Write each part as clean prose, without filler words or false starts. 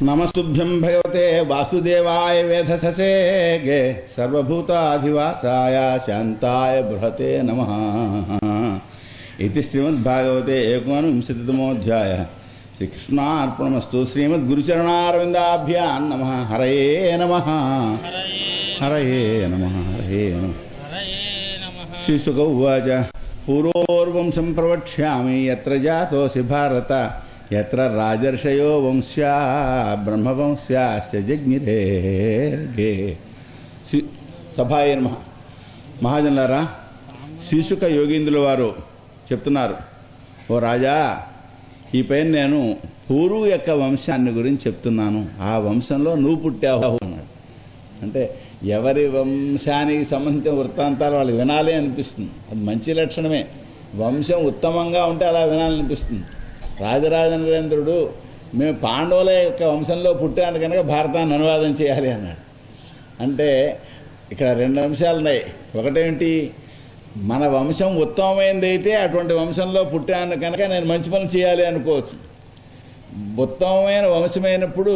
నమస్తుభ్యం భగవతే వాసుదేవాయ వేధసే గే సర్వభూతాధివాసాయ శాంతాయ బృహతే నమః ఇది శ్రీమద్భాగవతే ఏకోనవింశతితమోధ్యాయ శ్రీకృష్ణార్పణమస్తు. శ్రీమద్గురుచరణారవిందాభ్యాం నమః. హరయే నమః. హరయే నమః. హరయే నమః. శ్రీశుక ఉవాచ పూర్వోర్వంశం ప్రవక్ష్యామి యత్ర జాతోసి భారత యత్ర రాజర్షయో వంశ్యా బ్రహ్మవంశ్యాస్య జజ్ఞిరే. సభాయ నమః. మహాజనులారా, శ్రీశుక యోగీంద్రుల వారు చెప్తున్నారు, ఓ రాజా, ఈ పైన నేను పూర్వు యొక్క వంశాన్ని గురించి చెప్తున్నాను. ఆ వంశంలో నువ్వు పుట్టావు అన్నాడు. అంటే ఎవరి వంశానికి సంబంధించిన వృత్తాంతాలు వాళ్ళకి వినాలి అనిపిస్తుంది. అది మంచి లక్షణమే. వంశం ఉత్తమంగా ఉంటే అలా వినాలనిపిస్తుంది. రాజరాజ నరేంద్రుడు మేము పాండవుల యొక్క వంశంలో పుట్టాను కనుక భారతాన్ని అనువాదం చేయాలి అన్నాడు. అంటే ఇక్కడ రెండు అంశాలు ఉన్నాయి. ఒకటేంటి, మన వంశం ఉత్తమమైనది అయితే అటువంటి వంశంలో పుట్టాను కనుక నేను మంచి పనులు చేయాలి అనుకోవచ్చు. ఉత్తమమైన వంశమైనప్పుడు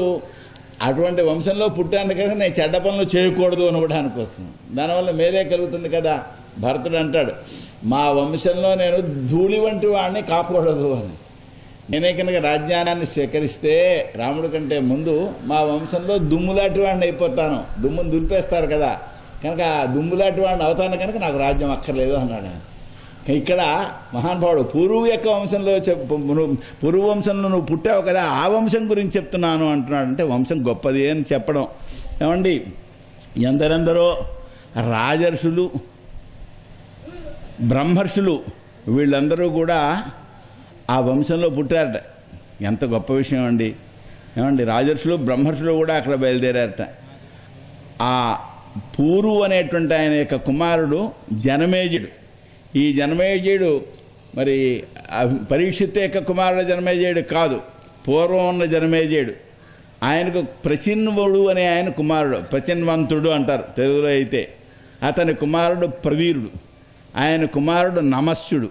అటువంటి వంశంలో పుట్టాను కనుక నేను చెడ్డ పనులు చేయకూడదు అని కూడా అనుకోవచ్చు. దానివల్ల మేలే కలుగుతుంది కదా. భరతుడు అంటాడు, మా వంశంలో నేను ధూళి వంటి వాడిని కాకూడదు అని. నేనే కనుక రాజ్యాన్ని స్వీకరిస్తే రాముడి కంటే ముందు మా వంశంలో దుమ్ములాంటి వాడిని అయిపోతాను. దుమ్మును దులిపేస్తారు కదా, కనుక దుమ్ములాంటి వాడిని అవుతాను కనుక నాకు రాజ్యం అక్కర్లేదు అన్నాడు. ఇక్కడ మహానుభావుడు పూర్వు యొక్క వంశంలో పూర్వ వంశంలో నువ్వు పుట్టావు కదా, ఆ వంశం గురించి చెప్తున్నాను అంటున్నాడు. అంటే వంశం గొప్పది అని చెప్పడం. ఏమండి, ఎందరెందరో రాజర్షులు బ్రహ్మర్షులు వీళ్ళందరూ కూడా ఆ వంశంలో పుట్టారట. ఎంత గొప్ప విషయం అండి. ఏమండి, రాజర్షులు బ్రహ్మర్షులు కూడా అక్కడ బయలుదేరారట. ఆ పూర్వు అనేటువంటి ఆయన యొక్క కుమారుడు జనమేజయుడు. ఈ జనమేజయుడు మరి పరీక్షిత్ యొక్క కుమారుడు జనమేజయుడు కాదు, పూర్వం ఉన్న జనమేజయుడు. ఆయనకు ప్రచిన్వుడు అనే ఆయన కుమారుడు, ప్రచిన్వంతుడు అంటారు తెలుగులో అయితే. అతని కుమారుడు ప్రవీరుడు, ఆయన కుమారుడు నమస్యుడు,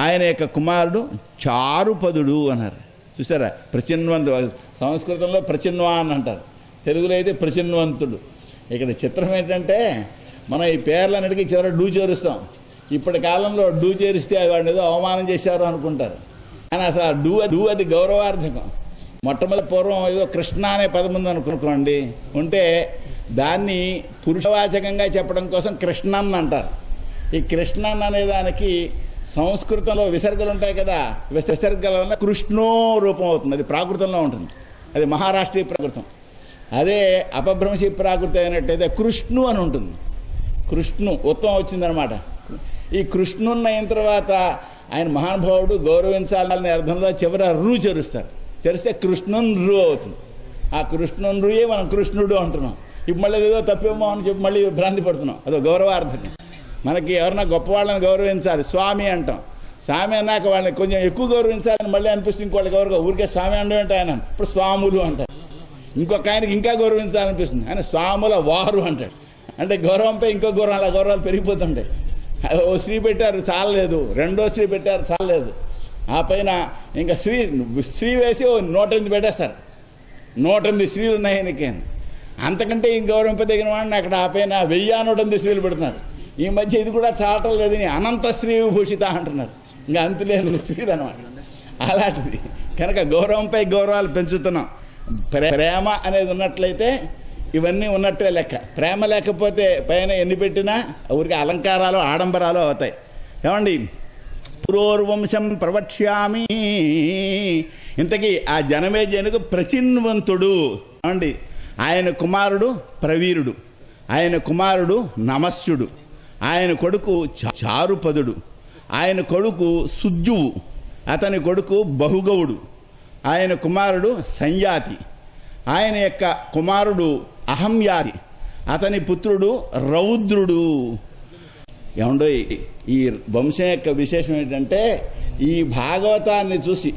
ఆయన యొక్క కుమారుడు చారుపదుడు అన్నారు. చూసారా, ప్రచిన్వంతు సంస్కృతంలో ప్రచిన్వాన్ అంటారు, తెలుగులో అయితే ప్రచిన్వంతుడు. ఇక్కడ చిత్రం ఏంటంటే మనం ఈ పేర్లన్నిటికీ చివరి డూ చేరుస్తాం. ఇప్పటి కాలంలో డూ చేరిస్తే వాడిని ఏదో అవమానం చేశారు అనుకుంటారు. కానీ అసలు డూ అది గౌరవార్థకం. మొట్టమొదటి పూర్వం ఏదో కృష్ణ అనే పదం ఉంది అనుకోండి, ఉంటే దాన్ని పురుషవాచకంగా చెప్పడం కోసం కృష్ణన్ అంటారు. ఈ కృష్ణన్ అనే దానికి సంస్కృతంలో విసర్గలు ఉంటాయి కదా, విసర్గల వల్ల కృష్ణో రూపం అవుతుంది. అది ప్రాకృతంలో ఉంటుంది, అది మహారాష్ట్రీయ ప్రాకృతం. అదే అపభ్రంశీ ప్రాకృతి అయినట్టయితే కృష్ణు అని ఉంటుంది. కృష్ణు ఉత్తమం వచ్చిందనమాట. ఈ కృష్ణున్న అయిన తర్వాత ఆయన మహానుభావుడు గౌరవించాలనే అర్థంలో చివర రు చేరుస్తారు. చేరిస్తే కృష్ణున్ రు అవుతుంది. ఆ కృష్ణున్ రుయే మనం కృష్ణుడు అంటున్నాం. ఇప్పుడు మళ్ళీ ఏదో తప్పేమో అని చెప్పి మళ్ళీ భ్రాంతి పడుతున్నాం. అదో గౌరవార్థకం. మనకి ఎవరన్నా గొప్పవాళ్ళని గౌరవించాలి, స్వామి అంటాం. స్వామి అన్నాక వాళ్ళని కొంచెం ఎక్కువ గౌరవించాలని మళ్ళీ అనిపిస్తుంది. ఇంకోళ్ళకి ఎవరికి ఊరికే స్వామి అండం అంటే ఆయన ఇప్పుడు స్వాములు అంటారు. ఇంకొక ఆయనకి ఇంకా గౌరవించాలనిపిస్తుంది, ఆయన స్వాముల వారు అంటాడు. అంటే గౌరవంపై ఇంకో గౌరవం, అలా గౌరవాలు పెరిగిపోతుంటాయి. ఓ స్త్రీ పెట్టారు చాలలేదు, రెండో స్త్రీ పెట్టారు చాలలేదు, ఆ పైన ఇంకా స్త్రీ వేసి 108 పెట్టేస్తారు. 108 స్త్రీలు ఉన్నాయి ఆయనకి. అంతకంటే ఇంక గౌరవింపదగిన వాడిని అక్కడ ఆ పైన 1001 స్త్రీలు పెడుతున్నారు. ఈ మధ్య ఇది కూడా చాలటం లేదని అనంత స్త్రీ భూషిత అంటున్నారు. ఇంకా అంతులేని స్త్రీలు అనమాట. అలాంటిది కనుక గౌరవంపై గౌరవాలు పెంచుతున్నాం. ప్రేమ అనేది ఉన్నట్లయితే ఇవన్నీ ఉన్నట్టే లెక్క. ప్రేమ లేకపోతే పైన ఎన్ని పెట్టినా ఊరికి అలంకారాలు ఆడంబరాలు అవుతాయి. ఏమండి, పూర్వవంశం ప్రవక్ష్యామి. ఇంతకీ ఆ జనమేజయునికి ప్రచిన్వంతుడు ఏమండి, ఆయన కుమారుడు ప్రవీరుడు, ఆయన కుమారుడు నమస్యుడు, ఆయన కొడుకు చారుపదుడు, ఆయన కొడుకు సుజ్జువు, అతని కొడుకు బహుగవుడు, ఆయన కుమారుడు సంయాతి, ఆయన యొక్క కుమారుడు అహంయాతి, అతని పుత్రుడు రౌద్రుడు. ఏమండో, ఈ వంశం యొక్క విశేషం ఏంటంటే ఈ భాగవతాన్ని చూసి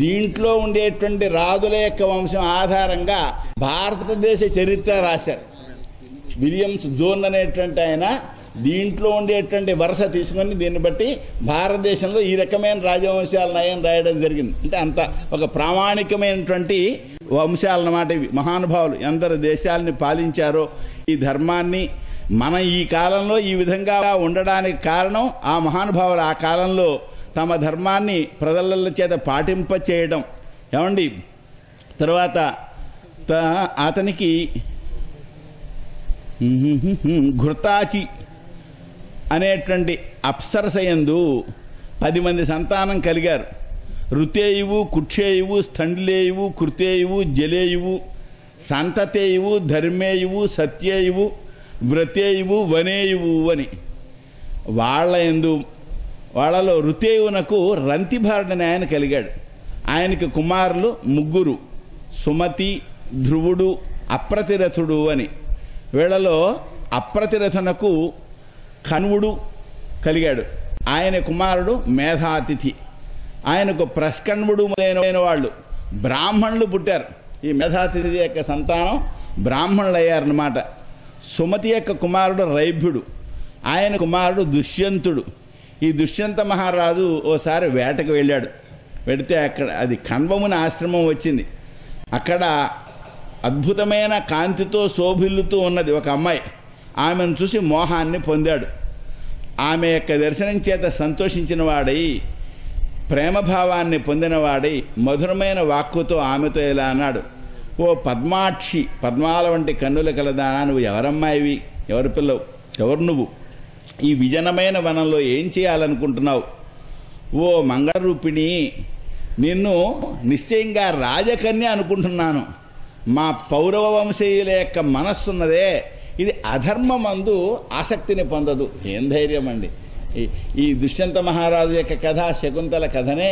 దీంట్లో ఉండేటువంటి రాజుల యొక్క వంశం ఆధారంగా భారతదేశ చరిత్ర రాశారు. విలియమ్స్ జోన్ అనేటువంటి ఆయన దీంట్లో ఉండేటువంటి వరుస తీసుకొని దీన్ని బట్టి భారతదేశంలో ఈ రకమైన రాజవంశాలు నయం రాయడం జరిగింది. అంటే అంత ఒక ప్రామాణికమైనటువంటి వంశాలన్నమాట ఇవి. మహానుభావులు ఎందరు దేశాలని పాలించారో ఈ ధర్మాన్ని మన ఈ కాలంలో ఈ విధంగా ఉండడానికి కారణం ఆ మహానుభావులు ఆ కాలంలో తమ ధర్మాన్ని ప్రజల చేత పాటింప చేయడం. ఏమండి, తర్వాత అతనికి ఘృతాచి అనేటువంటి అప్సరసయందు 10 మంది సంతానం కలిగారు. ఋతేయువు, కుక్షేయువు, స్థండిలేయువు, కృతేయువు, జలేయువు, సంతతేయువు, ధర్మేయువు, సత్యేయువు, వ్రతేయువు, వనేయువు అని. వాళ్ళలో ఋతేయువునకు రంతిభారుడని ఆయన కలిగాడు. ఆయనకి కుమారులు 3, సుమతి, ధ్రువుడు, అప్రతిరథుడు అని. వీళ్ళలో అప్రతిరథునకు కణ్వుడు కలిగాడు. ఆయన కుమారుడు మేధాతిథి. ఆయనకు ప్రస్కణ్వుడు మొదలైన వాళ్ళు బ్రాహ్మణులు పుట్టారు. ఈ మేధాతిథి యొక్క సంతానం బ్రాహ్మణులు అయ్యారన్నమాట. సుమతి యొక్క కుమారుడు రైభ్యుడు. ఆయన కుమారుడు దుష్యంతుడు. ఈ దుష్యంత మహారాజు ఓసారి వేటకు వెళ్ళాడు. వెడితే అక్కడ అది కణ్వముని ఆశ్రమం వచ్చింది. అక్కడ అద్భుతమైన కాంతితో శోభిల్లుతూ ఉన్నది ఒక అమ్మాయి. ఆమెను చూసి మోహాన్ని పొందాడు. ఆమె యొక్క దర్శనం చేత సంతోషించిన వాడై, ప్రేమభావాన్ని పొందినవాడై మధురమైన వాక్కుతో ఆమెతో ఇలా అన్నాడు, ఓ పద్మాక్షి, పద్మాల వంటి కన్నుల కలదానా, నువ్వు ఎవరమ్మాయివి, ఎవరి పిల్లవు, ఎవరు నువ్వు, ఈ విజనమైన వనంలో ఏం చేయాలనుకుంటున్నావు? ఓ మంగళరూపిణి, నిన్ను నిశ్చయంగా రాజకన్య అనుకుంటున్నాను. మా పౌరవ వంశీయుల యొక్క మనస్సున్నదే, ఇది అధర్మమందు ఆసక్తిని పొందదు. ఏం ధైర్యం అండి! ఈ దుష్యంత మహారాజు యొక్క కథ, శకుంతల కథనే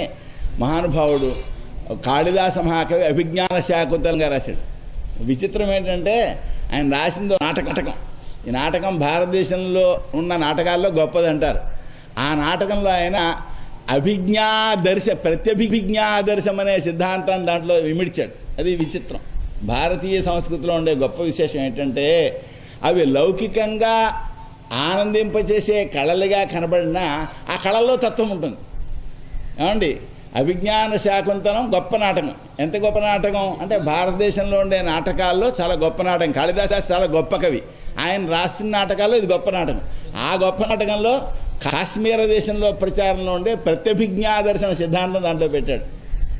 మహానుభావుడు కాళిదాస మహాకవి అభిజ్ఞాన శాకుంతలంగా రాశాడు. విచిత్రం ఏంటంటే ఆయన రాసిందో నాటకం. ఈ నాటకం భారతదేశంలో ఉన్న నాటకాల్లో గొప్పదంటారు. ఆ నాటకంలో ఆయన ప్రత్యభిజ్ఞాదర్శం అనే సిద్ధాంతాన్ని దాంట్లో విమిడ్చాడు. అది విచిత్రం. భారతీయ సంస్కృతిలో ఉండే గొప్ప విశేషం ఏంటంటే అవి లౌకికంగా ఆనందింపచేసే కళలుగా కనబడినా ఆ కళల్లో తత్వం ఉంటుంది. ఏమండి, అభిజ్ఞాన శాకుంతలం గొప్ప నాటకం. ఎంత గొప్ప నాటకం అంటే భారతదేశంలో ఉండే నాటకాల్లో చాలా గొప్ప నాటకం. కాళిదాసు చాలా గొప్ప కవి. ఆయన రాసిన నాటకాల్లో ఇది గొప్ప నాటకం. ఆ గొప్ప నాటకంలో కాశ్మీర దేశంలో ప్రచారంలో ఉండే ప్రత్యభిజ్ఞాదర్శన సిద్ధాంతం దాంట్లో పెట్టాడు.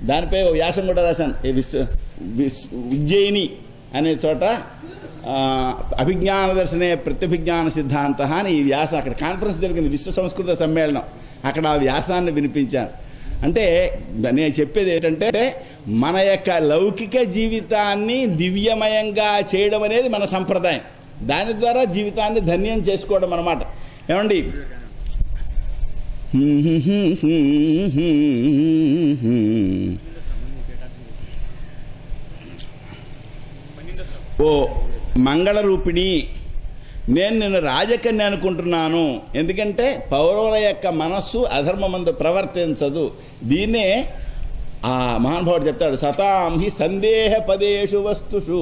దానిపై వ్యాసం కూడా రాశాను. ఉజ్జయిని అనే చోట అభిజ్ఞాన దర్శనే ప్రత్యభిజ్ఞాన సిద్ధాంత అని ఈ వ్యాసం, అక్కడ కాన్ఫరెన్స్ జరిగింది, విశ్వ సంస్కృత సమ్మేళనం. అక్కడ ఆ వ్యాసాన్ని వినిపించాను. అంటే నేను చెప్పేది ఏంటంటే మన యొక్క లౌకిక జీవితాన్ని దివ్యమయంగా చేయడం అనేది మన సంప్రదాయం. దాని ద్వారా జీవితాన్ని ధన్యం చేసుకోవడం అన్నమాట. ఏమండి, ఓ మంగళరూపిణి, నేను నిన్ను రాజకన్య అనుకుంటున్నాను. ఎందుకంటే పౌరవుల యొక్క మనస్సు అధర్మమందు ప్రవర్తించదు. దీన్నే ఆ మహానుభావుడు చెప్తాడు, సతాం హి సందేహ పదేషు వస్తుషు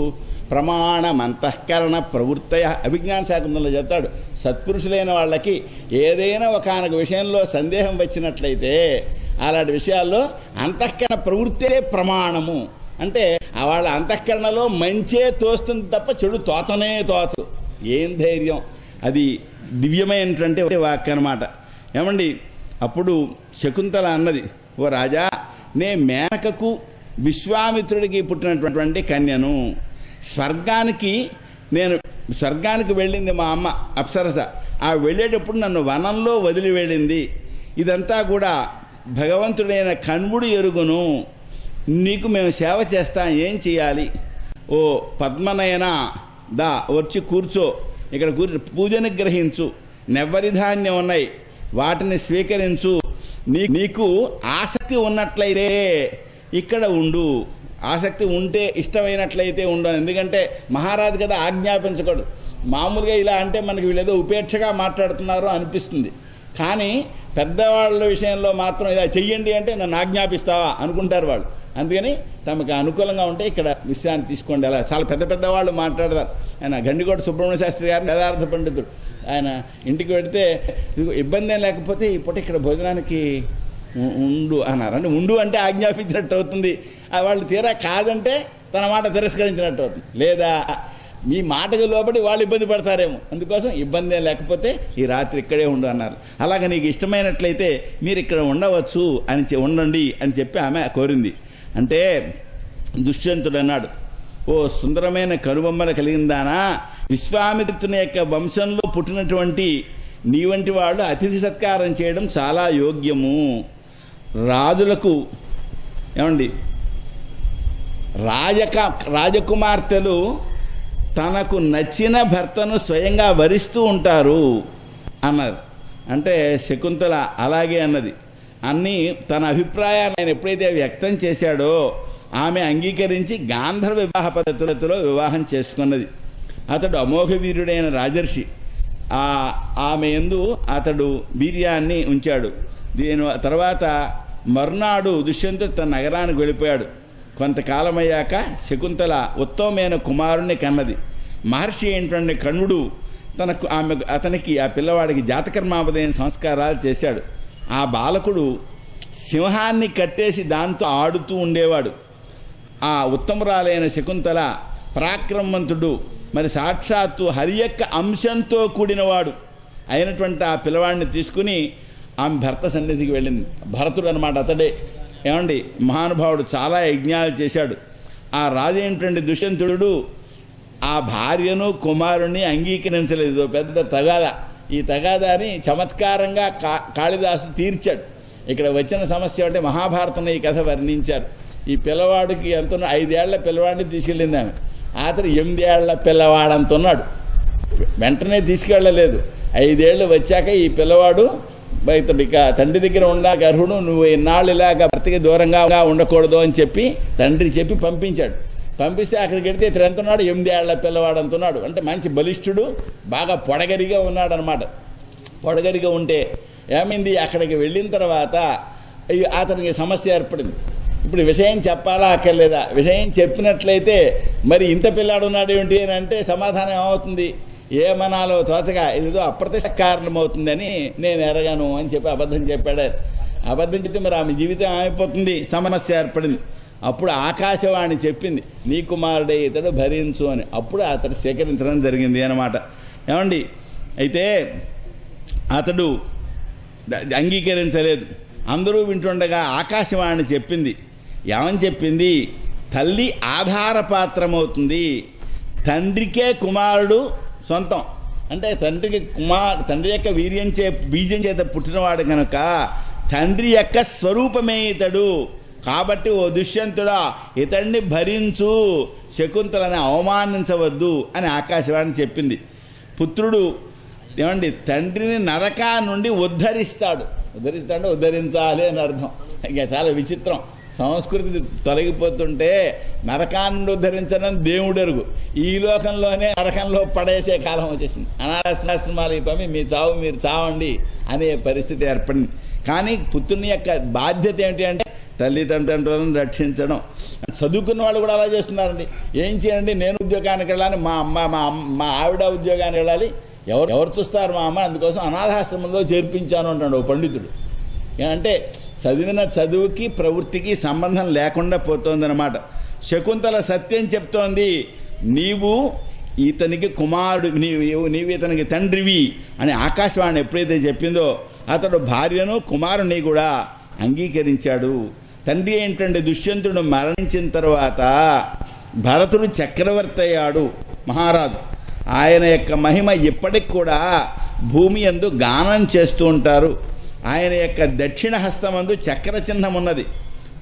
ప్రమాణమంతఃకరణ ప్రవృత్తయ. అభిజ్ఞాన శాకుంతలంలో చెప్తాడు, సత్పురుషులైన వాళ్ళకి ఏదైనా ఒకనొక విషయంలో సందేహం వచ్చినట్లయితే అలాంటి విషయాల్లో అంతఃకరణ ప్రవృత్తే ప్రమాణము. అంటే వాళ్ళ అంతఃకరణలో మంచే తోస్తుంది తప్ప చెడు తోచనే తోచదు. ఏం ధైర్యం! అది దివ్యమైనటువంటి వాక్యం అన్నమాట. ఏమండి, అప్పుడు శకుంతల అన్నది, ఓ రాజా, నే మేనకకు విశ్వామిత్రుడికి పుట్టినటువంటి కన్యను. స్వర్గానికి వెళ్ళింది మా అమ్మ అప్సరస. ఆ వెళ్ళేటప్పుడు నన్ను వనంలో వదిలి వెళ్ళింది. ఇదంతా కూడా భగవంతుడైన కణ్వుడు ఎరుగును. నీకు మేము సేవ చేస్తాం, ఏం చేయాలి? ఓ పద్మనయనా, దా వచ్చి కూర్చో, ఇక్కడ కూర్చో, పూజని గ్రహించు, నెవ్వరి ధాన్యం ఉన్నాయి, వాటిని స్వీకరించు. నీకు ఆసక్తి ఉన్నట్లయితే ఇక్కడ ఉండు, ఆసక్తి ఉంటే ఇష్టమైనట్లయితే ఉండను. ఎందుకంటే మహారాజు కదా, ఆజ్ఞాపించకూడదు. మామూలుగా ఇలా అంటే మనకి వీళ్ళేదో ఉపేక్షగా మాట్లాడుతున్నారో అనిపిస్తుంది. కానీ పెద్దవాళ్ళ విషయంలో మాత్రం ఇలా చెయ్యండి అంటే నన్ను ఆజ్ఞాపిస్తావా అనుకుంటారు వాళ్ళు. అందుకని తమకు అనుకూలంగా ఉంటే ఇక్కడ విశ్రాంతి తీసుకోండి. అలా చాలా పెద్ద పెద్ద వాళ్ళు మాట్లాడతారు. ఆయన గండికోట సుబ్రహ్మణ్య శాస్త్రి గారు వేదార్థ పండితుడు. ఆయన ఇంటికి వెళితే ఇబ్బంది ఏం లేకపోతే ఇప్పుడు ఇక్కడ భోజనానికి ఉండు అన్నారు. అంటే ఉండు అంటే ఆజ్ఞాపించినట్టు అవుతుంది. వాళ్ళు తీరా కాదంటే తన మాట తిరస్కరించినట్టు అవుతుంది. లేదా మీ మాటకు లోబడి వాళ్ళు ఇబ్బంది పడతారేమో, అందుకోసం ఇబ్బంది లేకపోతే ఈ రాత్రి ఇక్కడే ఉండు అన్నారు. అలాగే నీకు ఇష్టమైనట్లయితే మీరు ఇక్కడ ఉండవచ్చు అని ఉండండి అని చెప్పి ఆమె కోరింది. అంటే దుష్యంతుడు అన్నాడు, ఓ సుందరమైన కనుబొమ్మలు కలిగిందానా, విశ్వామిత్రుని యొక్క వంశంలో పుట్టినటువంటి నీ వంటి వాళ్ళు అతిథి సత్కారం చేయడం చాలా యోగ్యము. రాజులకు ఏమండి రాజకుమార్తెలు తనకు నచ్చిన భర్తను స్వయంగా వరిస్తూ ఉంటారు అన్నది. అంటే శకుంతల అలాగే అన్నది. అన్నీ తన అభిప్రాయాన్ని ఆయన ఎప్పుడైతే వ్యక్తం చేశాడో ఆమె అంగీకరించి గాంధర్వ వివాహ పద్ధతులతో వివాహం చేసుకున్నది. అతడు అమోఘ వీరుడైన రాజర్షి. ఆమె యందు అతడు వీర్యాన్ని ఉంచాడు. దీని తర్వాత మర్నాడు దుష్యంతుడు తన నగరానికి వెళ్ళిపోయాడు. కొంతకాలమయ్యాక శకుంతల ఉత్తమమైన కుమారుణ్ణి కన్నది. మహర్షి ఏంటంటే కణుడు అతనికి ఆ పిల్లవాడికి జాతకర్మాపదైన సంస్కారాలు చేశాడు. ఆ బాలకుడు సింహాన్ని కట్టేసి దాంతో ఆడుతూ ఉండేవాడు. ఆ ఉత్తమురాలైన శకుంతల పరాక్రమవంతుడు, మరి సాక్షాత్తు హరి యొక్క అంశంతో కూడినవాడు అయినటువంటి ఆ పిల్లవాడిని తీసుకుని ఆమె భర్త సన్నిధికి వెళ్ళింది. భరతుడు అనమాట అతడే. ఏమండి మహానుభావుడు చాలా యజ్ఞాలు చేశాడు. ఆ రాజు ఏంటంటే దుష్యంతుడు ఆ భార్యను కుమారుణ్ణి అంగీకరించలేదు. పెద్ద తగాదా. ఈ తగాదాని చమత్కారంగా కాళిదాసు తీర్చాడు. ఇక్కడ వచ్చిన సమస్య అంటే మహాభారతంలో ఈ కథ వర్ణించారు. ఈ పిల్లవాడికి ఎంత 5 ఏళ్ల పిల్లవాడిని తీసుకెళ్ళింది ఆమె. అతను 8 ఏళ్ల పిల్లవాడంతున్నాడు. వెంటనే తీసుకెళ్ళలేదు. 5 ఏళ్ళు వచ్చాక ఈ పిల్లవాడు ఇక తండ్రి దగ్గర ఉండక అర్హుడు, నువ్వు ఇన్నాళ్ళు ఇలాగా భర్తకి దూరంగా ఉండకూడదు అని చెప్పి తండ్రి చెప్పి పంపించాడు. పంపిస్తే అక్కడికి వెడితే ఇతను ఎంతున్నాడు, 8 ఏళ్ల పిల్లవాడు అంటున్నాడు. అంటే మంచి బలిష్ఠుడు, బాగా పొడగరిగా ఉన్నాడు అనమాట. పొడగరిగా ఉంటే ఏమైంది, అక్కడికి వెళ్ళిన తర్వాత అతనికి సమస్య ఏర్పడింది. ఇప్పుడు విషయం చెప్పాలా అక్కర్లేదా? విషయం చెప్పినట్లయితే మరి ఇంత పిల్లాడు ఉన్నాడు ఏమిటి అని అంటే సమాధానం ఏమవుతుంది, ఏమనాలో తోచగా ఇదేదో అప్రత్యక్ష కారణమవుతుందని నేను ఎరగాను అని చెప్పి అబద్ధం చెప్పాడు. అబద్ధం చెప్తే మరి ఆమె జీవితం అయిపోతుంది. సమస్య ఏర్పడింది. అప్పుడు ఆకాశవాణి చెప్పింది, నీ కుమారుడే ఇతడు భరించు అని. అప్పుడు అతడు స్వీకరించడం జరిగింది అన్నమాట. ఏమండి అయితే అతడు అంగీకరించలేదు. అందరూ వింటుండగా ఆకాశవాణి చెప్పింది. ఏమని చెప్పింది, తల్లి ఆధారపాత్రమవుతుంది, తండ్రికే కుమారుడు సొంతం. అంటే తండ్రి యొక్క బీజం చేత పుట్టినవాడు కనుక తండ్రి యొక్క స్వరూపమే ఇతడు. కాబట్టి ఓ దుష్యంతుడా ఇతడిని భరించు, శకుంతలని అవమానించవద్దు అని ఆకాశవాణి చెప్పింది. పుత్రుడు ఏమండి తండ్రిని నరకా నుండి ఉద్ధరిస్తాడు. ఉద్ధరించాలి అని అర్థం. ఇంకా చాలా విచిత్రం. సంస్కృతి తొలగిపోతుంటే నరకాన్ని ఉద్ధరించడం దేవుడెరుగు. ఈ లోకంలోనే నరకంలో పడేసే కాలం వచ్చేసింది. అనాథాశ్రమాలు ఈ పని మీ చావు మీరు చావండి అనే పరిస్థితి ఏర్పడింది. కానీ పుత్రుని యొక్క బాధ్యత ఏమిటి అంటే తల్లిదండ్రులను రక్షించడం. చదువుకున్న వాళ్ళు కూడా అలా చేస్తున్నారండి. ఏం చేయండి, నేను ఉద్యోగానికి వెళ్ళాలి, మా ఆవిడ ఉద్యోగానికి వెళ్ళాలి, ఎవరు చూస్తారు మా అమ్మ, అందుకోసం అనాథాశ్రమంలో చేర్పించాను అంటాడు ఓ పండితుడు. అంటే చదివిన చదువుకి ప్రవృత్తికి సంబంధం లేకుండా పోతోందన్నమాట. శకుంతల సత్యం చెప్తోంది, నీవు ఇతనికి కుమారుడు, నీవు ఇతనికి తండ్రివి అని ఆకాశవాణి ఎప్పుడైతే చెప్పిందో అతడు భార్యను కుమారుని కూడా అంగీకరించాడు. తండ్రి ఏంటంటే దుష్యంతుడు మరణించిన తర్వాత భరతుడు చక్రవర్తి అయ్యాడు, మహారాజు. ఆయన యొక్క మహిమ ఇప్పటికి కూడా భూమి యందు గానం చేస్తూ ఉంటారు. ఆయన యొక్క దక్షిణ హస్తమందు చక్ర చిహ్నం ఉన్నది,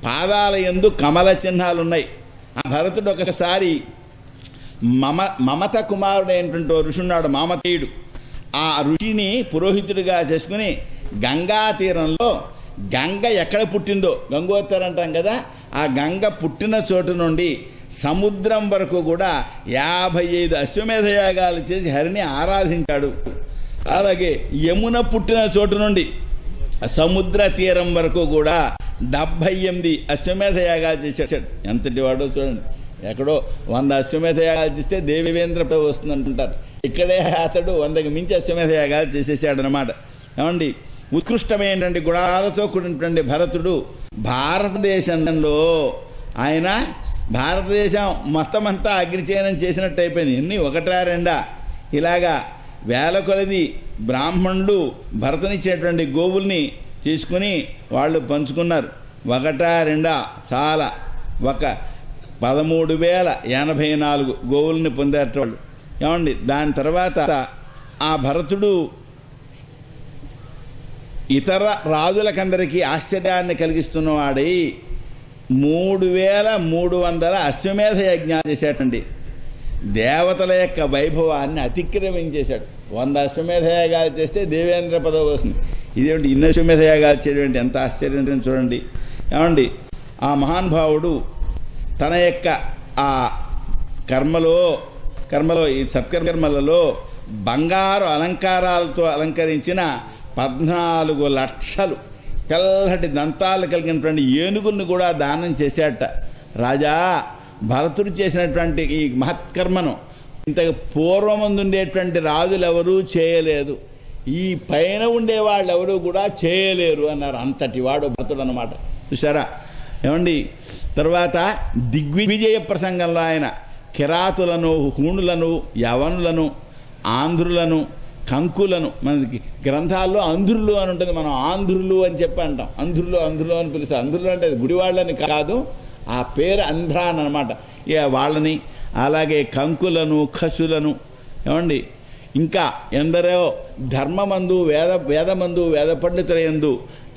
పాదాల యందు కమల చిహ్నాలు ఉన్నాయి. ఆ భరతుడు ఒకసారి మమత కుమారుడు ఏంటంటే ఋషున్నాడు, మామతేయుడు. ఆ ఋషిని పురోహితుడిగా చేసుకుని గంగా తీరంలో, గంగ ఎక్కడ పుట్టిందో గంగోత్తర్ అంటాం కదా, ఆ గంగ పుట్టిన చోటు నుండి సముద్రం వరకు కూడా 55 అశ్వమేధ యాగాలు చేసి హరిని ఆరాధించాడు. అలాగే యమున పుట్టిన చోటు నుండి సముద్ర తీరం వరకు కూడా 78 అశ్వమేధ యాగాలు చేశాడు. ఎంతటి వాడో చూడండి. ఎక్కడో 100 అశ్వమేధ యాగాలు చేస్తే దేవేంద్ర వస్తుందంటుంటారు. ఇక్కడే అతడు 100కి మించి అశ్వమేధ యాగాలు చేసేసాడు అనమాట. ఏమండి ఉత్కృష్టమైనటువంటి గుణాలతో కూడినటువంటి భరతుడు భారతదేశంలో ఆయన భారతదేశం మొత్తం అంతా అగ్నిచయనం చేసినట్టు అయిపోయింది. ఎన్ని ఒకటా రెండా ఇలాగా వేల కొలది బ్రాహ్మణులు భరతునిచ్చేటువంటి గోవుల్ని తీసుకుని వాళ్ళు పంచుకున్నారు. ఒకటా రెండా చాలా 13,084 గోవుల్ని పొందారట వాళ్ళు. ఏమండి దాని తర్వాత ఆ భరతుడు ఇతర రాజులకందరికీ ఆశ్చర్యాన్ని కలిగిస్తున్నవాడై 3,300 అశ్వమేధ యజ్ఞాలు చేశాటండి. దేవతల యొక్క వైభవాన్ని అతిక్రమించేశాడు. 100 అశ్వమేధ యాగాలు చేస్తే దేవేంద్ర పదవి వస్తుంది. ఇదేంటి ఇన్ని అశ్వమేధ యాగాలు చేయడం ఎంత ఆశ్చర్యం చూడండి. ఏమండి ఆ మహానుభావుడు తన యొక్క ఆ కర్మలో ఈ సత్కర్మలలో బంగారు అలంకారాలతో అలంకరించిన 14 లక్షలు తెల్లటి దంతాలు కలిగినటువంటి ఏనుగుల్ని కూడా దానం చేశాట. రాజా భరతుడు చేసినటువంటి ఈ మహత్కర్మను ఇంతకు పూర్వమందుండేటువంటి రాజులు ఎవరూ చేయలేదు, ఈ పైన ఉండేవాళ్ళు ఎవరూ కూడా చేయలేరు అన్నారు. అంతటి వాడు భరతుడు అన్నమాట. చూసారా ఏమండి. తర్వాత దిగ్విజయ ప్రసంగంలో ఆయన కిరాతులను, హూణులను, యవనులను, ఆంధ్రులను, కంకులను, మనకి గ్రంథాల్లో అంధ్రులు అని ఉంటుంది, మనం ఆంధ్రులు అని చెప్పి అంటాం. అంధ్రులు అని పిలుస్తాం. అంధ్రులు అంటే గుడివాళ్ళని కాదు, ఆ పేరు అంధ్రాన్ అనమాట. ఇక వాళ్ళని అలాగే కంకులను, ఖసులను ఏమండి ఇంకా ఎందరో ధర్మమందు వేదమందు వేద పండితులయందు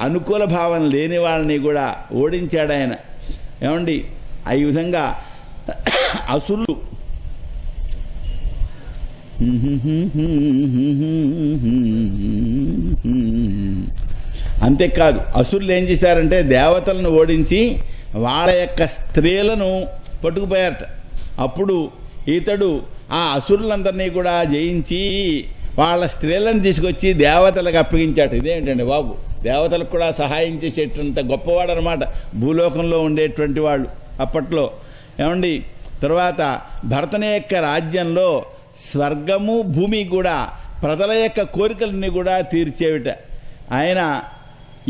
అనుకూల భావన లేని వాళ్ళని కూడా ఓడించాడు ఆయన. ఏమండి ఈ విధంగా అసురులు అంతేకాదు అసురులు ఏం చేశారంటే దేవతలను ఓడించి వాళ్ళ యొక్క స్త్రీలను పట్టుకుపోయారట. అప్పుడు ఇతడు ఆ అసురులందరినీ కూడా జయించి వాళ్ళ స్త్రీలను తీసుకొచ్చి దేవతలకు అప్పగించాడు. ఇదేంటండి బాబు, దేవతలకు కూడా సహాయం చేసేటంత గొప్పవాడు అనమాట భూలోకంలో ఉండేటువంటి వాళ్ళు అప్పట్లో. ఏమండి తర్వాత భరతుని యొక్క రాజ్యంలో స్వర్గము భూమి కూడా ప్రజల యొక్క కోరికలన్నీ కూడా తీర్చేవిట. ఆయన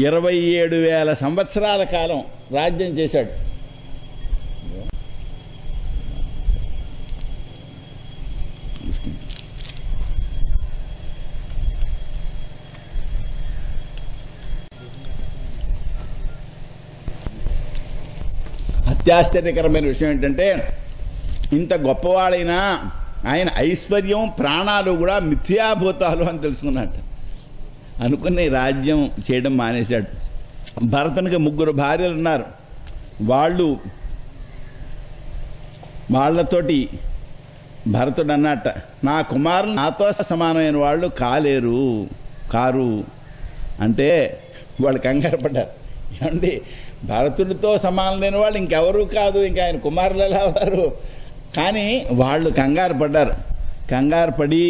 27,000 సంవత్సరాల కాలం రాజ్యం చేశాడు. అత్యాశ్చర్యకరమైన విషయం ఏంటంటే ఇంత గొప్పవాడైనా ఆయన ఐశ్వర్యం ప్రాణాలు కూడా మిథ్యాభూతాలు అని తెలుసుకున్నట్టు అనుకుని రాజ్యం చేయడం మానేశాడు. భరతునికి 3 భార్యలు ఉన్నారు. వాళ్ళతోటి భరతుడు అన్నట్ట, నా కుమారులు నాతో సమానమైన వాళ్ళు కారు అంటే వాళ్ళు కంగారు పడ్డారు. ఏమండి భరతుడితో సమానం లేని వాళ్ళు ఇంకెవరూ కాదు, ఇంకా ఆయన కుమారులు ఎలా అవుతారు? కానీ వాళ్ళు కంగారు పడి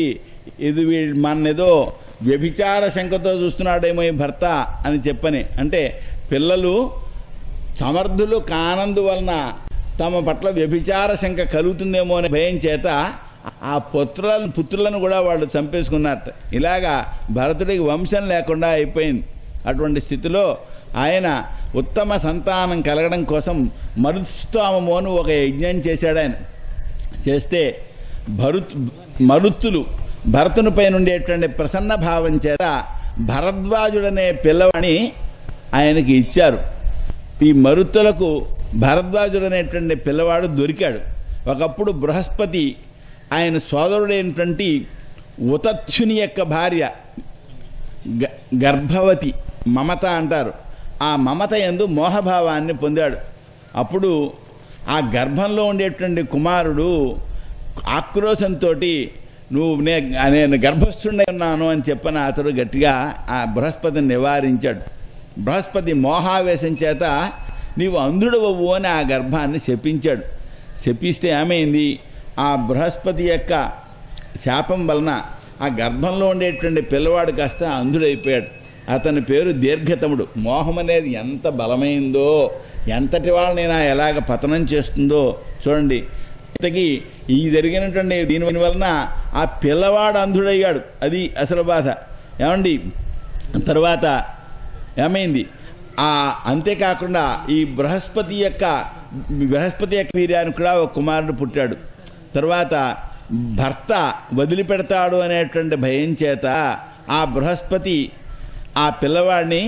ఇది మన్నేదో వ్యభిచార శంకతో చూస్తున్నాడేమో ఈ భర్త అని చెప్పని, అంటే పిల్లలు సమర్థులు కానందువలన తమ పట్ల వ్యభిచార శంక కలుగుతుందేమో అనే భయం చేత ఆ పుత్రులను కూడా వాళ్ళు చంపేసుకున్నారట. ఇలాగా భరతుడికి వంశం లేకుండా అయిపోయింది. అటువంటి స్థితిలో ఆయన ఉత్తమ సంతానం కలగడం కోసం మరుత్స్తామము అని ఒక యజ్ఞం చేశాడు. ఆయన చేస్తే మరుత్తులు భరతునిపై నుండేటువంటి ప్రసన్న భావం చేత భరద్వాజుడనే పిల్లవాడిని ఆయనకి ఇచ్చారు. ఈ మరుత్తులకు భరద్వాజుడనేటువంటి పిల్లవాడు దొరికాడు. ఒకప్పుడు బృహస్పతి ఆయన సోదరుడైనటువంటి ఉతత్సుని యొక్క భార్య గర్భవతి మమత అంటారు. ఆ మమత యందు మోహభావాన్ని పొందాడు. అప్పుడు ఆ గర్భంలో ఉండేటువంటి కుమారుడు ఆక్రోశంతో నేను గర్భస్థుండై ఉన్నాను అని చెప్పిన అతడు గట్టిగా ఆ బృహస్పతిని నివారించాడు. బృహస్పతి మోహావేశం చేత నీవు అంధుడవవు అని ఆ గర్భాన్ని శపించాడు. శపిస్తే ఏమైంది, ఆ బృహస్పతి యొక్క శాపం వలన ఆ గర్భంలో ఉండేటువంటి పిల్లవాడు కాస్త అంధుడైపోయాడు. అతని పేరు దీర్ఘతముడు. మోహం అనేది ఎంత బలమైందో, ఎంతటి వాళ్ళనైనా ఎలాగ పతనం చేస్తుందో చూడండి. ఇంతకీ ఈ జరిగినటువంటి దీని వలన ఆ పిల్లవాడు అంధుడయ్యాడు. అది అసలు బాధ. ఏమండి తర్వాత ఏమైంది, అంతేకాకుండా ఈ బృహస్పతి యొక్క బృహస్పతి యొక్క వీర్యానికి కూడా ఒక కుమారుడు పుట్టాడు. తర్వాత భర్త వదిలిపెడతాడు అనేటువంటి భయం చేత ఆ బృహస్పతి ఆ పిల్లవాడిని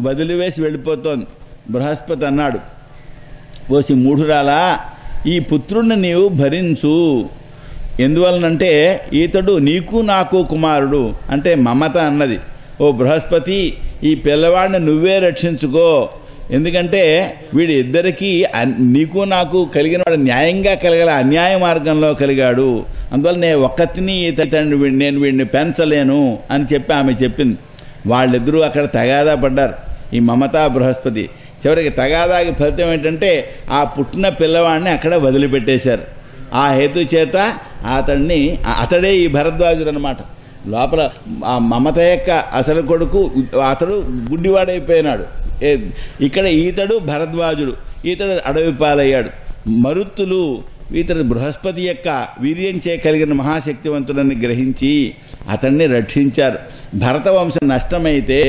వదిలివేసి వెళ్ళిపోతోంది. బృహస్పతి అన్నాడు, ఓసి మూఢురాలా, ఈ పుత్రుణ్ణి నీవు భరించు. ఎందువలనంటే ఈతడు నీకు నాకు కుమారుడు అంటే మమత అన్నది. ఓ బృహస్పతి, ఈ పిల్లవాడిని నువ్వే రక్షించుకో. ఎందుకంటే వీడి ఇద్దరికీ నీకు నాకు కలిగిన వాడు న్యాయంగా కలగల, అన్యాయ మార్గంలో కలిగాడు. అందువల్ల నేను ఒక్కతిని నేను వీడిని పెంచలేను అని చెప్పి ఆమె చెప్పింది. వాళ్ళిద్దరూ అక్కడ తగాదా పడ్డారు, ఈ మమతా బృహస్పతి. చివరికి తగాదాకి ఫలితం ఏంటంటే ఆ పుట్టిన పిల్లవాడిని అక్కడ వదిలిపెట్టేశారు. ఆ హేతు చేత అతడే ఈ భరద్వాజుడు అనమాట. లోపల ఆ మమత యొక్క అసలు కొడుకు అతడు గుడ్డివాడైపోయినాడు. ఇక్కడ ఈతడు భరద్వాజుడు, ఈతడు అడవి పాలయ్యాడు. మరుత్తులు ఈతడు బృహస్పతి యొక్క వీర్యం చేయగలిగిన మహాశక్తివంతుడని గ్రహించి అతన్ని రక్షించారు. భరత వంశం నష్టమైతే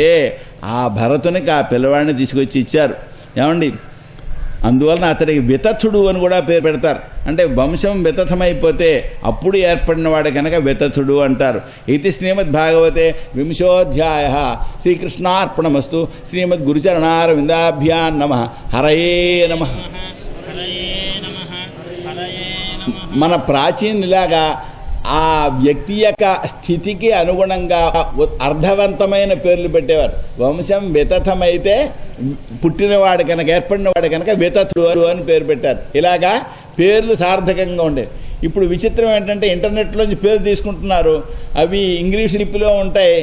ఆ భరతునికి ఆ పిల్లవాడిని తీసుకొచ్చి ఇచ్చారు. ఏమండి, అందువలన అతడికి వితథుడు అని కూడా పేరు పెడతారు. అంటే వంశం వితథమైపోతే అప్పుడు ఏర్పడిన వాడు కనుక వితథుడు అంటారు. ఇది శ్రీమద్ భాగవతే వింశోధ్యాయ. శ్రీకృష్ణార్పణమస్తు. శ్రీమద్ గురుచరణారవిందాభ్యాం నమః. హరయే నమః. మన ప్రాచీనులాగా ఆ వ్యక్తి యొక్క స్థితికి అనుగుణంగా అర్థవంతమైన పేర్లు పెట్టేవారు. వంశం వితథమైతే పుట్టినవాడు కనుక ఏర్పడినవాడు కనుక వితథుడు అని పేరు పెట్టారు. ఇలాగా పేర్లు సార్థకంగా ఉండేవి. ఇప్పుడు విచిత్రం ఏంటంటే ఇంటర్నెట్లోంచి పేరు తీసుకుంటున్నారు, అవి ఇంగ్లీష్ లిపిలో ఉంటాయి,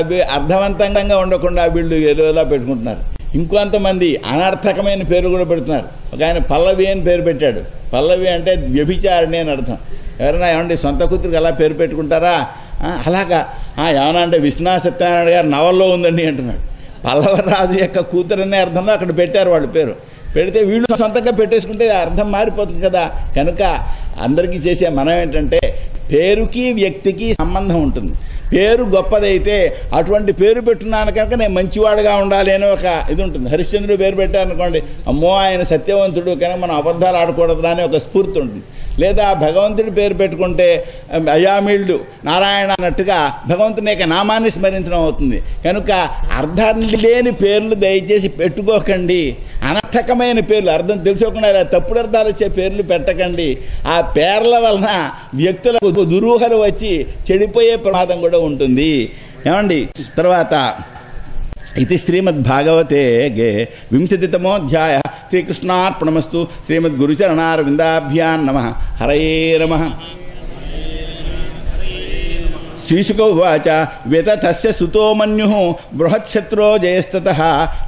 అవి అర్థవంతంగా ఉండకుండా వీళ్ళు ఏదోలా పెట్టుకుంటున్నారు. ఇంకొంతమంది అనర్థకమైన పేరు కూడా పెడుతున్నారు. ఒక ఆయన పల్లవి అని పేరు పెట్టాడు. పల్లవి అంటే వ్యభిచారిణి అని అర్థం. ఎవరైనా ఏమంటే సొంత కూతురికి అలా పేరు పెట్టుకుంటారా? అలాగా ఏమన్నా అంటే విశ్వనాథ సత్యనారాయణ గారు నవల్లో ఉందండి అంటున్నాడు. పల్లవరాజు యొక్క కూతురనే అర్థంలో అక్కడ పెట్టారు వాళ్ళు పేరు. పెడితే వీళ్ళు సొంతంగా పెట్టేసుకుంటే అర్థం మారిపోతుంది కదా. కనుక అందరికీ చేసే మనం ఏంటంటే పేరుకి వ్యక్తికి సంబంధం ఉంటుంది. పేరు గొప్పదైతే అటువంటి పేరు పెట్టున్నాను కనుక నేను మంచివాడుగా ఉండాలి అని ఒక ఇది ఉంటుంది. హరిశ్చంద్రుడు పేరు పెట్టారనుకోండి, అమ్మో ఆయన సత్యవంతుడు కనుక మనం అబద్ధాలు ఆడకూడదు అని ఒక స్ఫూర్తి ఉంటుంది. లేదా భగవంతుడి పేరు పెట్టుకుంటే అయామిళ్డు నారాయణ అన్నట్టుగా భగవంతుని యొక్క నామాన్ని స్మరించడం అవుతుంది. కనుక అర్థాన్ని లేని పేర్లు దయచేసి పెట్టుకోకండి. అనర్థకమైన పేర్లు, అర్థం తెలుసుకోకుండా తప్పుడు అర్థాలు వచ్చే పేర్లు పెట్టకండి. ఆ పేర్ల వలన వ్యక్తులకు దురూహలు వచ్చి చెడిపోయే ప్రమాదం కూడా ఉంటుంది. ఏమండి, తర్వాత ఇది శ్రీమద్ భాగవతే వింశతితమోధ్యాయ. శ్రీకృష్ణార్పణమస్తు. శ్రీమద్ గురుచరణారవిందాభ్యాం నమః. హరయే నమః. శ్రీశుక ఉవాచ వితథస్య సుతో మన్యుః బృహత్క్షత్రో జయస్తతః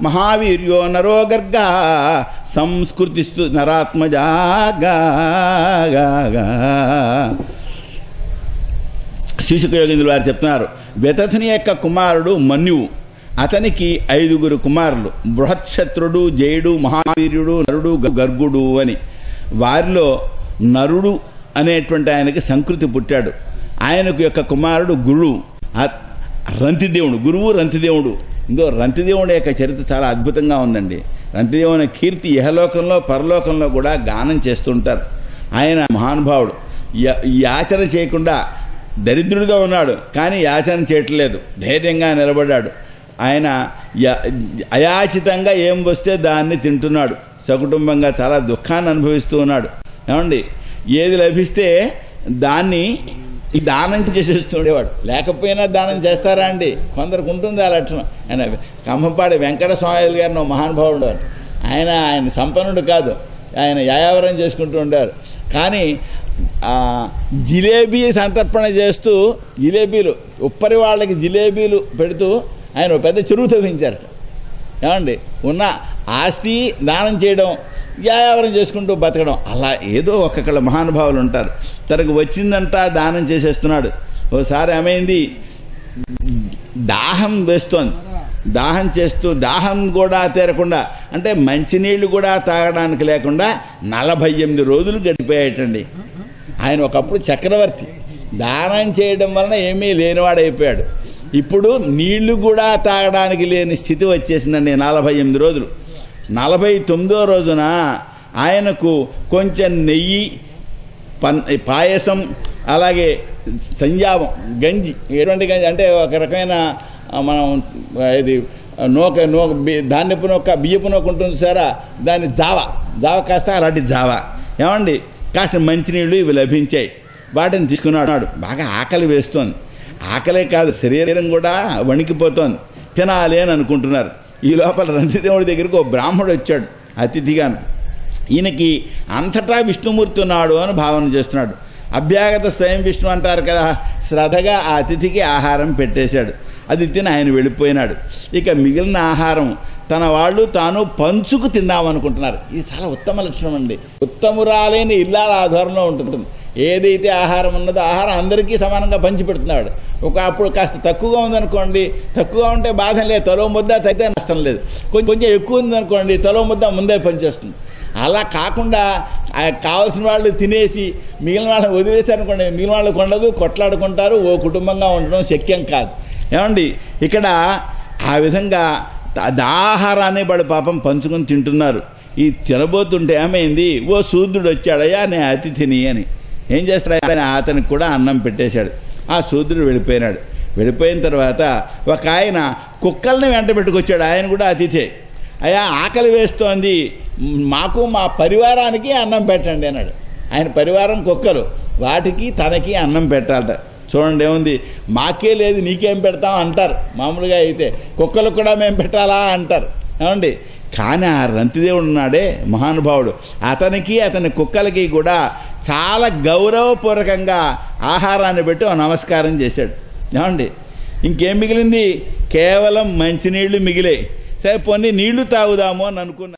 మహావీర్యో నరో గర్గా సంస్కృతిస్తు నరాత్మజా. శ్రీశుక యోగేంద్రుల వారు చెప్తున్నారు, వితథుని యొక్క కుమారుడు మన్యువు. అతనికి 5 కుమారులు, బృహత్క్షత్రుడు, జయుడు, మహావీర్యుడు, నరుడు, గర్గుడు అని. వారిలో నరుడు అనేటువంటి ఆయనకి సంకృతి పుట్టాడు. ఆయనకు యొక్క కుమారుడు గురువు, రంతిదేవుడు. గురువు రంతిదేవుడు. ఇందో రంతిదేవుడి యొక్క చరిత్ర చాలా అద్భుతంగా ఉందండి. రంతిదేవుని కీర్తి ఇహలోకంలో పరలోకంలో కూడా గానం చేస్తుంటారు. ఆయన మహానుభావుడు. యాచన చేయకుండా దరిద్రుడిగా ఉన్నాడు, కానీ యాచన చేయట్లేదు, ధైర్యంగా నిలబడ్డాడు. ఆయన అయాచితంగా ఏం వస్తే దాన్ని తింటున్నాడు. సకుటుంబంగా చాలా దుఃఖాన్ని అనుభవిస్తూ ఉన్నాడు. ఏమండి, ఏది లభిస్తే దాన్ని దానం చేసేస్తుండేవాడు. లేకపోయినా దానం చేస్తారా అండి? కొందరికి ఉంటుంది ఆ లక్షణం. ఆయన కంభంపాడి వెంకట స్వామి గారిని మహానుభావుడు. ఆయన సంపన్నుడు కాదు, ఆయన యాయావరం చేసుకుంటూ ఉండేవారు. కానీ జిలేబీ సంతర్పణ చేస్తూ జిలేబీలు ఉప్పరి వాళ్ళకి జిలేబీలు పెడుతూ ఆయన పెద్ద చెరువు తవ్వించారట. ఏమండి, ఉన్న ఆస్తి దానం చేయడం, యాయావరం చేసుకుంటూ బతకడం, అలా ఏదో ఒక్కొక్కళ్ళ మహానుభావులు ఉంటారు. తనకు వచ్చిందంతా దానం చేసేస్తున్నాడు. ఓసారి ఏమైంది, దాహం వేస్తోంది. దాహం చేస్తూ దాహం కూడా తీరకుండా, అంటే మంచినీళ్లు కూడా తాగడానికి లేకుండా 48 రోజులు గడిపోయాయటండి. ఆయన ఒకప్పుడు చక్రవర్తి, దానం చేయడం వలన ఏమీ లేనివాడైపోయాడు. ఇప్పుడు నీళ్లు కూడా తాగడానికి లేని స్థితి వచ్చేసిందండి. 48 రోజులు. 49వ రోజున ఆయనకు కొంచెం నెయ్యి, పాయసం, అలాగే సంజావం, గంజి. ఎటువంటి గంజి అంటే ఒక రకమైన మనం ఇది ధాన్యపు నూక, బియ్యపు నూక ఉంటుంది సారా, దాని జావ కాస్త అలాంటి జావ, ఏమండి కాస్త మంచినీళ్ళు ఇవి లభించాయి. వాటిని తీసుకున్నాడు. బాగా ఆకలి వేస్తోంది. ఆకలే కాదు, శరీరం కూడా వణికిపోతోంది. తినాలి అని అనుకుంటున్నారు. ఈ లోపల రంతిదేవుడి దగ్గరికి ఒక బ్రాహ్మడు వచ్చాడు అతిథిగాను. ఈయనకి అంతటా విష్ణుమూర్తి ఉన్నాడు అని భావన చేస్తున్నాడు. అభ్యాగత స్వయం విష్ణు అంటారు కదా, శ్రద్ధగా ఆ అతిథికి ఆహారం పెట్టేశాడు. అది తిని ఆయన వెళ్ళిపోయినాడు. ఇక మిగిలిన ఆహారం తన వాళ్ళు తాను పంచుకు తిందామనుకుంటున్నారు. ఇది చాలా ఉత్తమ లక్షణం అండి. ఉత్తమురాలైన ఇల్లాల ఆధారంలో ఉంటుంది. ఏదైతే ఆహారం ఉన్నదో ఆహారం అందరికీ సమానంగా పంచి పెడుతున్నాడు. అప్పుడు కాస్త తక్కువగా ఉందనుకోండి, తక్కువగా ఉంటే బాధ లేదు, తలో ముద్ద తగ్గితే నష్టం లేదు. కొంచెం ఎక్కువ ఉందనుకోండి, తలో ముద్ద ముందే పనిచేస్తుంది. అలా కాకుండా కావాల్సిన వాళ్ళు తినేసి మిగిలిన వాళ్ళని వదిలేశారనుకోండి, మిగిలిన వాళ్ళు కొండదు, కొట్లాడుకుంటారు, ఓ కుటుంబంగా ఉండడం శక్యం కాదు. ఏమండి ఇక్కడ ఆ విధంగా ఆహారాన్ని వాడు పాపం పంచుకొని తింటున్నారు. ఈ తినబోతుంటే ఏమైంది, ఓ శూద్రుడు వచ్చాడయ్యా నేను అతిథిని అని. ఏం చేస్తాడు, అతనికి కూడా అన్నం పెట్టేశాడు. ఆ శూద్రుడు వెళ్ళిపోయినాడు. వెళ్ళిపోయిన తర్వాత ఒక ఆయన కుక్కల్ని వెంట పెట్టుకొచ్చాడు. ఆయన కూడా అతిథే. అయ్యా ఆకలి వేస్తోంది, మాకు మా పరివారానికి అన్నం పెట్టండి అన్నాడు. ఆయన పరివారం కుక్కలు, వాటికి తనకి అన్నం పెట్టాలట. చూడండి ఏముంది, మాకే లేదు నీకేం పెడతాం అంటారు మామూలుగా. అయితే కుక్కలకు కూడా మేము పెట్టాలా అంటారు, ఏమండి. కానీ ఆ రంతిదేవుడు ఉన్నాడే మహానుభావుడు, అతనికి అతని కుక్కలకి కూడా చాలా గౌరవపూర్వకంగా ఆహారాన్ని పెట్టి నమస్కారం చేశాడు, ఏమండి. ఇంకేం మిగిలింది, కేవలం మంచినీళ్లు మిగిలే. సరే పోనీ నీళ్లు తాగుదాము అని అనుకున్నా.